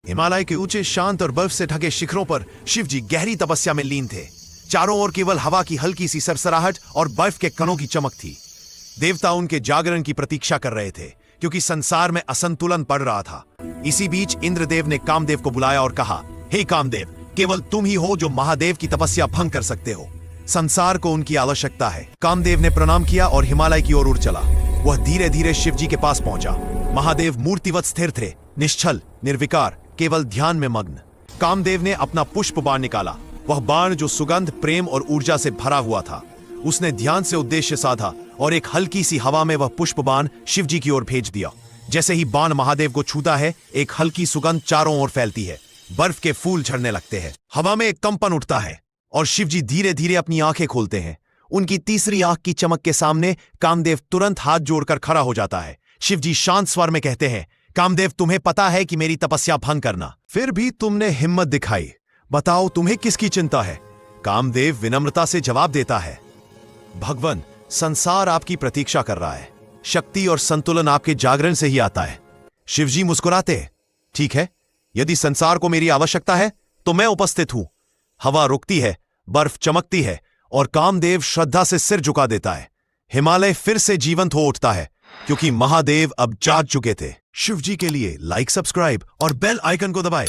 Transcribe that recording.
हिमालय के ऊंचे शांत और बर्फ से ढके शिखरों पर शिवजी गहरी तपस्या में लीन थे। चारों ओर केवल हवा की हल्की सी सरसराहट और बर्फ के कणों की चमक थी। देवता उनके जागरण की प्रतीक्षा कर रहे थे, क्योंकि संसार में असंतुलन पड़ रहा था। इसी बीच इंद्रदेव ने कामदेव को बुलाया और कहा, हे कामदेव, केवल तुम ही हो जो महादेव की तपस्या भंग कर सकते हो। संसार को उनकी आवश्यकता है। कामदेव ने प्रणाम किया और हिमालय की ओर उड़ चला। वह धीरे धीरे शिवजी के पास पहुंचा। महादेव मूर्तिवत स्थिर थे, निश्चल, निर्विकार, केवल ध्यान में मग्न। कामदेव ने अपना पुष्प बाण निकाला। वह बाण जो सुगंध, प्रेम और ऊर्जा से भरा हुआ था। उसने ध्यान से उद्देश्य साधा और एक हल्की सी हवा में वह पुष्प बाण शिवजी की ओर भेज दिया। जैसे ही बाण महादेव को छूता है, एक हल्की सुगंध चारों ओर फैलती है। बर्फ के फूल झड़ने लगते हैं। हवा में एक कंपन उठता है और शिवजी धीरे धीरे अपनी आंखें खोलते हैं। उनकी तीसरी आंख की चमक के सामने कामदेव तुरंत हाथ जोड़कर खड़ा हो जाता है। शिवजी शांत स्वर में कहते हैं, कामदेव, तुम्हें पता है कि मेरी तपस्या भंग करना, फिर भी तुमने हिम्मत दिखाई। बताओ, तुम्हें किसकी चिंता है? कामदेव विनम्रता से जवाब देता है, भगवान, संसार आपकी प्रतीक्षा कर रहा है। शक्ति और संतुलन आपके जागरण से ही आता है। शिवजी मुस्कुराते, ठीक है, यदि संसार को मेरी आवश्यकता है तो मैं उपस्थित हूं। हवा रुकती है, बर्फ चमकती है और कामदेव श्रद्धा से सिर झुका देता है। हिमालय फिर से जीवंत हो उठता है, क्योंकि महादेव अब जाग चुके थे। शिवजी के लिए लाइक, सब्सक्राइब और बेल आइकन को दबाएं।